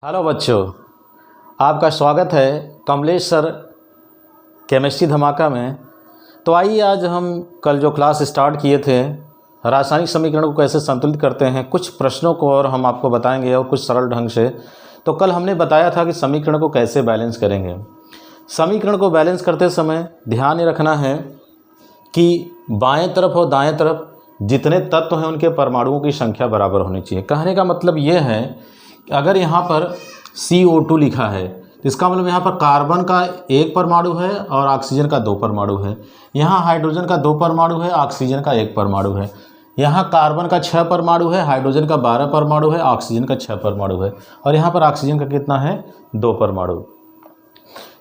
Hello बच्चों, आपका स्वागत है कमलेश सर केमिस्ट्री धमाका में। तो आइए आज हम कल जो क्लास स्टार्ट किए थे रासायनिक समीकरण को कैसे संतुलित करते हैं, कुछ प्रश्नों को और हम आपको बताएंगे और कुछ सरल ढंग से। तो कल हमने बताया था कि समीकरण को कैसे बैलेंस करेंगे। समीकरण को बैलेंस करते समय ध्यान ये रखना है कि बाएं तरफ और दाएं तरफ जितने तत्व हैं उनके परमाणुओं की संख्या बराबर होनी चाहिए। कहने का मतलब ये है कि अगर यहाँ पर CO2 लिखा है तो इसका मतलब यहाँ पर कार्बन का 1 परमाणु है और ऑक्सीजन का 2 परमाणु है। यहाँ हाइड्रोजन का 2 परमाणु है, ऑक्सीजन का 1 परमाणु है। यहाँ कार्बन का 6 परमाणु है, हाइड्रोजन का 12 परमाणु है, ऑक्सीजन का 6 परमाणु है। और यहाँ पर ऑक्सीजन का कितना है? 2 परमाणु।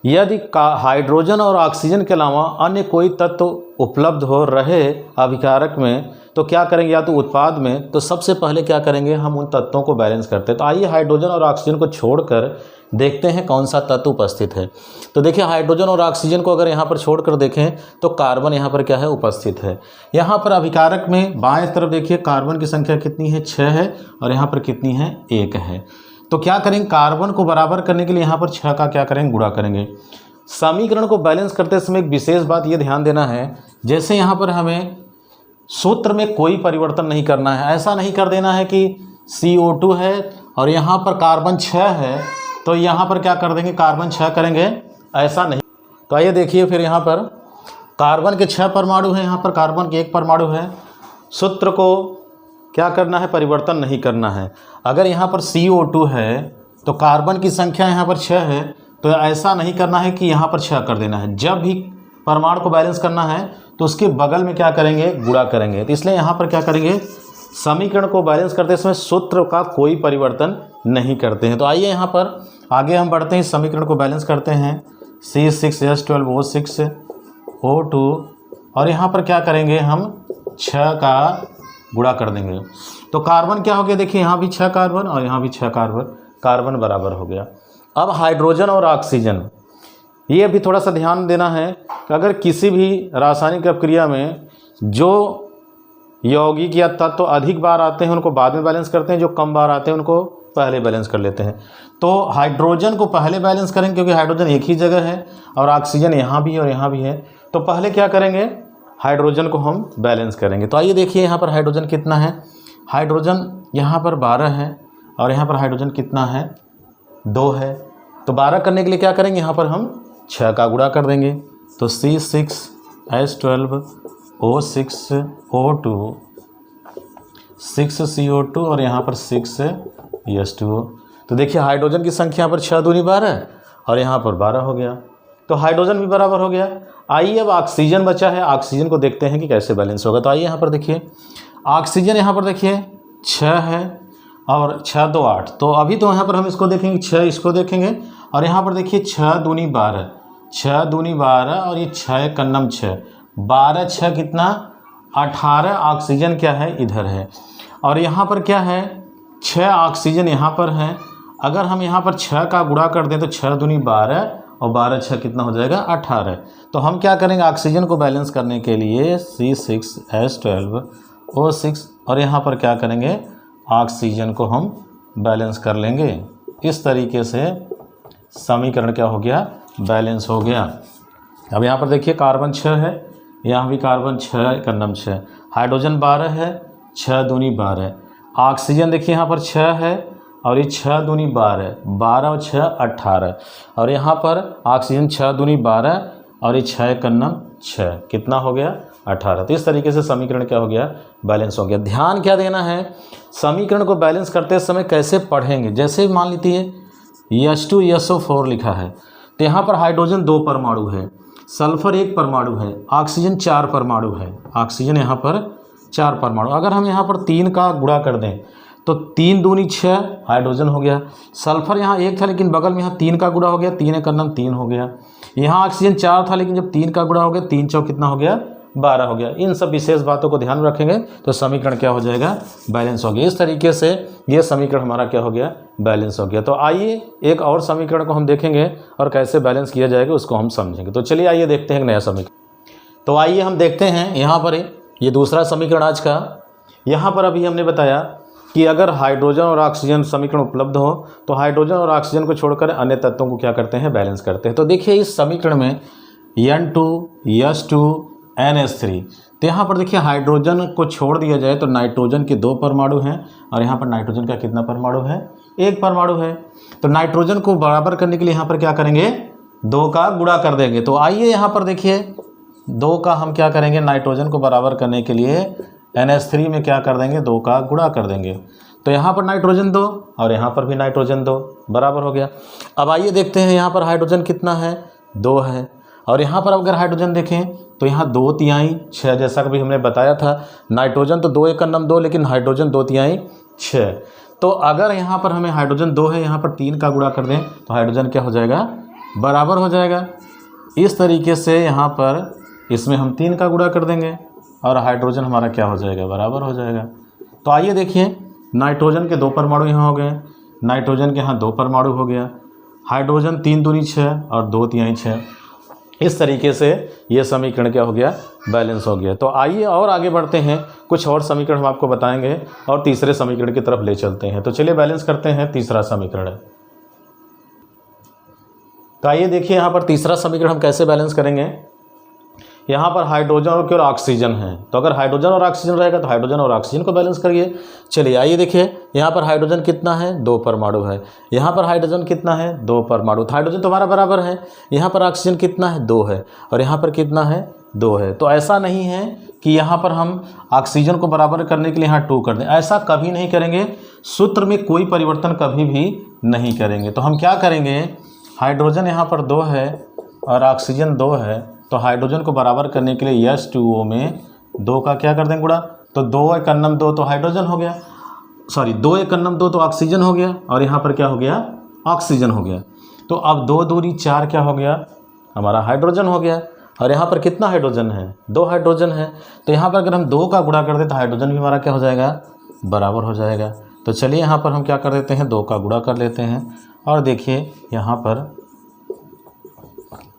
यदि हाइड्रोजन और ऑक्सीजन के अलावा अन्य कोई तत्व उपलब्ध हो रहे अभिकारक में तो क्या करेंगे, या तो उत्पाद में, तो सबसे पहले क्या करेंगे, हम उन तत्वों को बैलेंस करते हैं। तो आइए हाइड्रोजन और ऑक्सीजन को छोड़कर देखते हैं कौन सा तत्व उपस्थित है। तो देखिए हाइड्रोजन और ऑक्सीजन को अगर यहाँ पर छोड़कर देखें तो कार्बन यहाँ पर क्या है, उपस्थित है। यहाँ पर अभिकारक में बाएं तरफ देखिए कार्बन की संख्या कितनी है, 6 है, और यहाँ पर कितनी है, 1 है। तो क्या करेंगे, कार्बन को बराबर करने के लिए यहाँ पर 6 का क्या करेंगे, गुणा करेंगे। समीकरण को बैलेंस करते समय एक विशेष बात ये ध्यान देना है, जैसे यहाँ पर हमें सूत्र में कोई परिवर्तन नहीं करना है। ऐसा नहीं कर देना है कि CO2 है और यहाँ पर कार्बन 6 है तो यहाँ पर क्या कर देंगे, कार्बन 6 करेंगे, ऐसा नहीं। तो आइए देखिए फिर यहाँ पर कार्बन के 6 परमाणु हैं, यहाँ पर कार्बन के 1 परमाणु है। सूत्र को क्या करना है, परिवर्तन नहीं करना है। अगर यहाँ पर CO2 है तो कार्बन की संख्या यहाँ पर 6 है, तो ऐसा नहीं करना है कि यहाँ पर 6 कर देना है। जब भी परमाणु को बैलेंस करना है तो उसके बगल में क्या करेंगे, गुणा करेंगे। तो इसलिए यहाँ पर क्या करेंगे, समीकरण को बैलेंस करते समय सूत्र का कोई परिवर्तन नहीं करते हैं। तो आइए यहाँ पर आगे हम बढ़ते हैं, समीकरण को बैलेंस करते हैं। C6H12O6O2 और यहाँ पर क्या करेंगे, हम 6 का गुणा कर देंगे। तो कार्बन क्या हो गया, देखिए यहाँ भी 6 कार्बन और यहाँ भी 6 कार्बन, कार्बन बराबर हो गया। अब हाइड्रोजन और ऑक्सीजन, ये भी थोड़ा सा ध्यान देना है कि अगर किसी भी रासायनिक अपक्रिया में जो यौगिक या तत्व अधिक बार आते हैं उनको बाद में बैलेंस करते हैं, जो कम बार आते हैं उनको पहले बैलेंस कर लेते हैं। तो हाइड्रोजन को पहले बैलेंस करेंगे क्योंकि हाइड्रोजन एक ही जगह है और ऑक्सीजन यहाँ भी है और यहाँ भी है। तो पहले क्या करेंगे, हाइड्रोजन को हम बैलेंस करेंगे। तो आइए देखिए यहाँ पर हाइड्रोजन कितना है, हाइड्रोजन यहाँ पर 12 है और यहाँ पर हाइड्रोजन कितना है, 2 है। तो 12 करने के लिए क्या करेंगे, यहाँ पर हम 6 का गुणा कर देंगे। तो C6H12O6O2 6CO2 और यहाँ पर 6H2O। तो देखिए हाइड्रोजन की संख्या यहाँ पर 6 दूनी 12 और यहाँ पर 12 हो गया, तो हाइड्रोजन भी बराबर हो गया। आइए अब ऑक्सीजन बचा है, ऑक्सीजन को देखते हैं कि कैसे बैलेंस होगा। तो आइए यहाँ पर देखिए ऑक्सीजन यहाँ पर देखिए 6 है और 6 2 8। तो अभी तो यहाँ पर हम इसको देखेंगे, 6 इसको देखेंगे और यहाँ पर देखिए 6 दूनी 12, 6 दूनी 12 और ये 6 कन्नम 6, 12 6 कितना, 18 ऑक्सीजन क्या है, इधर है। और यहाँ पर क्या है, 6 ऑक्सीजन यहाँ पर है। अगर हम यहाँ पर 6 का गुणा कर दें तो 6 दूनी 12 और 12 6 कितना हो जाएगा, 18। तो हम क्या करेंगे, ऑक्सीजन को बैलेंस करने के लिए C6H12O6 और यहाँ पर क्या करेंगे, ऑक्सीजन को हम बैलेंस कर लेंगे। इस तरीके से समीकरण क्या हो गया, बैलेंस हो गया। अब यहाँ पर देखिए कार्बन 6 है, यहाँ भी कार्बन 6 कन्नम 6, हाइड्रोजन 12 है, 6 दूनी 12, ऑक्सीजन देखिए यहाँ पर 6 है और ये 6 दूनी 12, 12 और 6 18 और यहाँ पर ऑक्सीजन 6 दूनी 12 और ये 6 कन्नम 6 कितना हो गया, 18। तो इस तरीके से समीकरण क्या हो गया, बैलेंस हो गया। ध्यान क्या देना है, समीकरण को बैलेंस करते समय कैसे पढ़ेंगे। जैसे मान लीजिए H2SO4 लिखा है तो यहाँ पर हाइड्रोजन 2 परमाणु है, सल्फर 1 परमाणु है, ऑक्सीजन 4 परमाणु है, ऑक्सीजन यहाँ पर 4 परमाणु। अगर हम यहाँ पर 3 का गुणा कर दें तो 3 दूनी 6 हाइड्रोजन हो गया। सल्फर यहाँ 1 था लेकिन बगल में यहाँ 3 का गुणा हो गया, 3 कन्नम 3 हो गया। यहाँ ऑक्सीजन 4 था लेकिन जब 3 का गुणा हो गया, 3 चौक कितना हो गया, 12 हो गया। इन सब विशेष बातों को ध्यान में रखेंगे तो समीकरण क्या हो जाएगा, बैलेंस हो गया। इस तरीके से ये समीकरण हमारा क्या हो गया, बैलेंस हो गया। तो आइए एक और समीकरण को हम देखेंगे और कैसे बैलेंस किया जाएगा उसको हम समझेंगे। तो चलिए आइए देखते हैं एक नया समीकरण। तो आइए हम देखते हैं यहाँ पर ये दूसरा समीकरण आज का। यहाँ पर अभी हमने बताया कि अगर हाइड्रोजन और ऑक्सीजन समीकरण उपलब्ध हो तो हाइड्रोजन और ऑक्सीजन को छोड़कर अन्य तत्वों को क्या करते हैं, बैलेंस करते हैं। तो देखिए इस समीकरण में N2 S2 NH3, तो यहाँ पर देखिए हाइड्रोजन को छोड़ दिया जाए तो नाइट्रोजन के 2 परमाणु हैं और यहाँ पर नाइट्रोजन का कितना परमाणु है, 1 परमाणु है। तो नाइट्रोजन को बराबर करने के लिए यहाँ पर क्या करेंगे, 2 का गुणा कर देंगे। तो आइए यहाँ पर देखिए 2 का हम क्या करेंगे, नाइट्रोजन को बराबर करने के लिए NH3 में क्या कर देंगे, 2 का गुणा कर देंगे। तो यहाँ पर नाइट्रोजन 2 और यहाँ पर भी नाइट्रोजन 2 बराबर हो गया। अब आइए देखते हैं यहाँ पर हाइड्रोजन कितना है, 2 है। और यहाँ पर अगर हाइड्रोजन देखें तो यहाँ 2/3 6, जैसा कि हमने बताया था नाइट्रोजन तो 2 × 2, लेकिन हाइड्रोजन 2/3 6। तो अगर यहाँ पर हमें हाइड्रोजन 2 है, यहाँ पर 3 का गुणा कर दें तो हाइड्रोजन क्या हो जाएगा, बराबर हो जाएगा। इस तरीके से यहाँ पर इसमें हम 3 का गुणा कर देंगे और हाइड्रोजन हमारा क्या हो जाएगा, बराबर हो जाएगा। तो आइए देखिए नाइट्रोजन के 2 परमाणु यहाँ हो गए, नाइट्रोजन के यहाँ 2 परमाणु हो गया, हाइड्रोजन 3 दूनी 6 और 2/3 6। इस तरीके से ये समीकरण क्या हो गया, बैलेंस हो गया। तो आइए और आगे बढ़ते हैं, कुछ और समीकरण हम आपको बताएंगे और तीसरे समीकरण की तरफ ले चलते हैं। तो चलिए बैलेंस करते हैं तीसरा समीकरण। तो आइए देखिए यहाँ पर तीसरा समीकरण हम कैसे बैलेंस करेंगे। यहाँ पर हाइड्रोजन और ऑक्सीजन है, तो अगर हाइड्रोजन और ऑक्सीजन रहेगा तो हाइड्रोजन और ऑक्सीजन को बैलेंस करिए। चलिए आइए देखिए यहाँ पर हाइड्रोजन कितना है, 2 परमाणु है। यहाँ पर हाइड्रोजन कितना है, 2 परमाणु। तो हाइड्रोजन तो हमारा बराबर है। यहाँ पर ऑक्सीजन कितना है, 2 है और यहाँ पर कितना है, 2 है। तो ऐसा नहीं है कि यहाँ पर हम ऑक्सीजन को बराबर करने के लिए यहाँ 2 कर दें, ऐसा कभी नहीं करेंगे। सूत्र में कोई परिवर्तन कभी भी नहीं करेंगे। तो हम क्या करेंगे, हाइड्रोजन यहाँ पर 2 है और ऑक्सीजन 2 है, तो हाइड्रोजन को बराबर करने के लिए H2O में 2 का क्या कर देंगे, गुणा। तो 2 × 2 तो हाइड्रोजन हो गया, सॉरी 2 × 2 तो ऑक्सीजन हो गया और यहाँ पर क्या हो गया, ऑक्सीजन हो गया। तो अब 2 दूनी 4 क्या हो गया, हमारा हाइड्रोजन हो गया। और यहाँ पर कितना हाइड्रोजन है, 2 हाइड्रोजन है। तो यहाँ पर अगर हम 2 का गुणा कर दें तो हाइड्रोजन भी हमारा क्या हो जाएगा, बराबर हो जाएगा। तो चलिए यहाँ पर हम क्या कर देते हैं, 2 का गुणा कर लेते हैं और देखिए यहाँ पर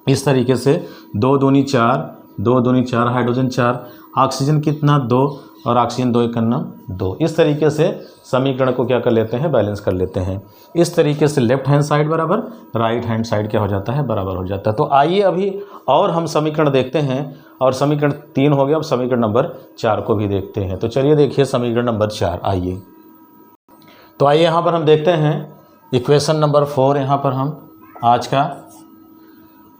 इस तरीके से 2 दूनी 4, 2 दूनी 4, हाइड्रोजन 4, ऑक्सीजन कितना 2 और ऑक्सीजन 2 × 2। इस तरीके से समीकरण को क्या कर लेते हैं, बैलेंस कर लेते हैं। इस तरीके से लेफ्ट हैंड साइड बराबर, राइट हैंड साइड क्या हो जाता है, बराबर हो जाता है। तो आइए अभी और हम समीकरण देखते हैं और समीकरण 3 हो गया, अब समीकरण नंबर 4 को भी देखते हैं। तो चलिए देखिए समीकरण नंबर 4। आइए तो आइए यहाँ पर हम देखते हैं इक्वेशन नंबर 4 यहाँ पर हम आज का।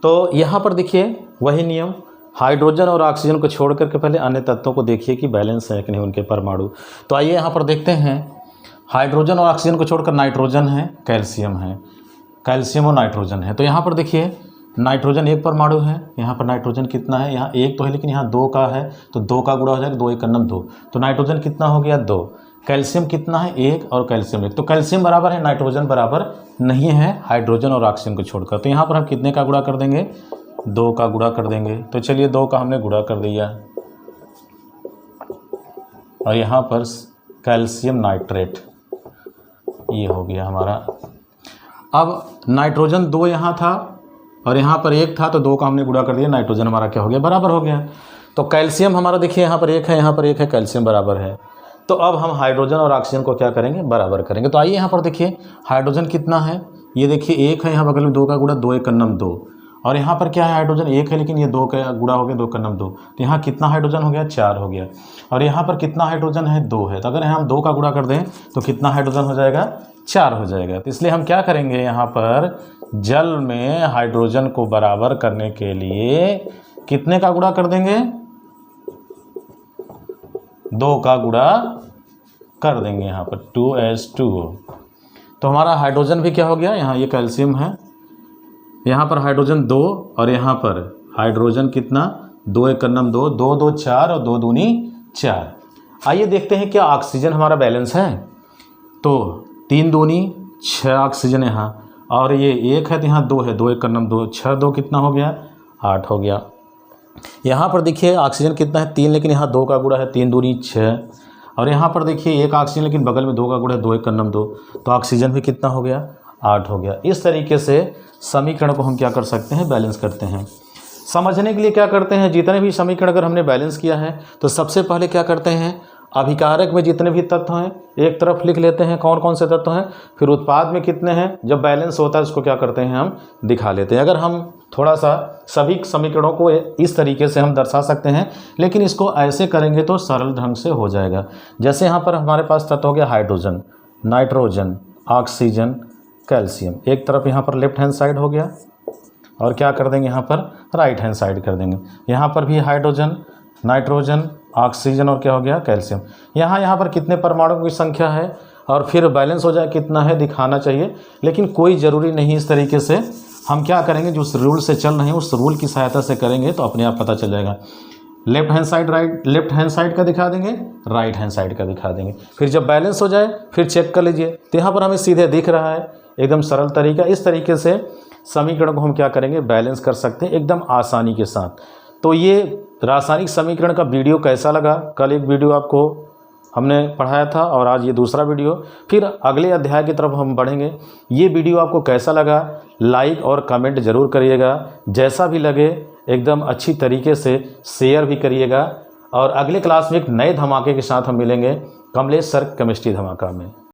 तो यहाँ पर देखिए वही नियम, हाइड्रोजन और ऑक्सीजन को छोड़ करके पहले अन्य तत्वों को देखिए कि बैलेंस है कि नहीं उनके परमाणु। तो आइए यहाँ पर देखते हैं, हाइड्रोजन और ऑक्सीजन को छोड़कर नाइट्रोजन है, कैल्शियम है, कैल्शियम और नाइट्रोजन है। तो यहाँ पर देखिए नाइट्रोजन 1 परमाणु है, यहाँ पर नाइट्रोजन कितना है, यहाँ 1 तो है लेकिन यहाँ 2 का है, तो 2 का गुणा हो जाएगा, 2 × 2। तो नाइट्रोजन कितना हो गया, 2। कैल्शियम कितना है, 1 और कैल्शियम 1। तो कैल्शियम बराबर है, नाइट्रोजन बराबर नहीं है हाइड्रोजन और ऑक्सीजन को छोड़कर। तो यहाँ पर हम कितने का गुणा कर देंगे, 2 का गुणा कर देंगे। तो चलिए 2 का हमने गुणा कर दिया और यहाँ पर कैल्शियम नाइट्रेट ये हो गया हमारा। अब नाइट्रोजन 2 यहाँ था और यहाँ पर 1 था, तो 2 का हमने गुणा कर दिया, नाइट्रोजन हमारा क्या हो गया, बराबर हो गया। तो कैल्शियम हमारा देखिए यहाँ पर 1 है, यहाँ पर 1 है, कैल्शियम बराबर है। तो अब हम हाइड्रोजन और ऑक्सीजन को क्या करेंगे, बराबर करेंगे। तो आइए यहाँ पर देखिए हाइड्रोजन कितना है, ये देखिए 1 है, यहाँ बगल में 2 का गुणा, 2 × 2। और यहाँ पर क्या है, हाइड्रोजन 1 है लेकिन ये 2 का गुणा हो गया, 2 × 2। तो यहाँ कितना हाइड्रोजन हो गया, 4 हो गया। और यहाँ पर कितना हाइड्रोजन है, 2 है। तो अगर हम 2 का गुणा कर दें तो कितना हाइड्रोजन हो जाएगा, 4 हो जाएगा। तो इसलिए हम क्या करेंगे, यहाँ पर जल में हाइड्रोजन को बराबर करने के लिए कितने का गुणा कर देंगे, 2 का गुणा कर देंगे यहाँ पर, 2H2O। तो हमारा हाइड्रोजन भी क्या हो गया, यहाँ ये कैल्शियम है, यहाँ पर हाइड्रोजन 2 और यहाँ पर हाइड्रोजन कितना, 2 × 2, 2 2 4 और 2 दूनी 4। आइए देखते हैं क्या ऑक्सीजन हमारा बैलेंस है। तो 3 दूनी 6 ऑक्सीजन यहाँ, और ये 1 है तो यहाँ 2 है, 2 × 2, 6 2 कितना हो गया, 8 हो गया। यहाँ पर देखिए ऑक्सीजन कितना है, 3, लेकिन यहाँ 2 का गुणा है, 3 दूनी 6। और यहाँ पर देखिए 1 ऑक्सीजन लेकिन बगल में 2 का गुणा है, 2 × 2, तो ऑक्सीजन भी कितना हो गया, 8 हो गया। इस तरीके से समीकरण को हम क्या कर सकते हैं, बैलेंस करते हैं। समझने के लिए क्या करते हैं, जितने भी समीकरण अगर हमने बैलेंस किया है तो सबसे पहले क्या करते हैं, अभिकारक में जितने भी तत्व हैं एक तरफ लिख लेते हैं कौन कौन से तत्व हैं, फिर उत्पाद में कितने हैं, जब बैलेंस होता है उसको क्या करते हैं हम दिखा लेते हैं। अगर हम थोड़ा सा सभी समीकरणों को इस तरीके से हम दर्शा सकते हैं, लेकिन इसको ऐसे करेंगे तो सरल ढंग से हो जाएगा। जैसे यहाँ पर हमारे पास तत्व हो गया हाइड्रोजन, नाइट्रोजन, ऑक्सीजन, कैल्शियम, एक तरफ यहाँ पर लेफ्ट हैंड साइड हो गया और क्या कर देंगे यहाँ पर राइट हैंड साइड कर देंगे। यहाँ पर भी हाइड्रोजन, नाइट्रोजन, ऑक्सीजन और क्या हो गया कैल्शियम। यहाँ पर कितने परमाणुओं की संख्या है और फिर बैलेंस हो जाए कितना है दिखाना चाहिए, लेकिन कोई ज़रूरी नहीं। इस तरीके से हम क्या करेंगे, जो उस रूल से चल रहे हैं उस रूल की सहायता से करेंगे तो अपने आप पता चल जाएगा। लेफ्ट हैंड साइड का दिखा देंगे, राइट हैंड साइड का दिखा देंगे, फिर जब बैलेंस हो जाए फिर चेक कर लीजिए। तो यहाँ पर हमें सीधे दिख रहा है, एकदम सरल तरीका। इस तरीके से समीकरण को हम क्या करेंगे बैलेंस कर सकते हैं एकदम आसानी के साथ। तो ये रासायनिक समीकरण का वीडियो कैसा लगा, कल एक वीडियो आपको हमने पढ़ाया था और आज ये दूसरा वीडियो, फिर अगले अध्याय की तरफ हम बढ़ेंगे। ये वीडियो आपको कैसा लगा लाइक और कमेंट ज़रूर करिएगा, जैसा भी लगे एकदम अच्छी तरीके से शेयर भी करिएगा। और अगले क्लास में एक नए धमाके के साथ हम मिलेंगे कमलेश सर केमिस्ट्री धमाका में।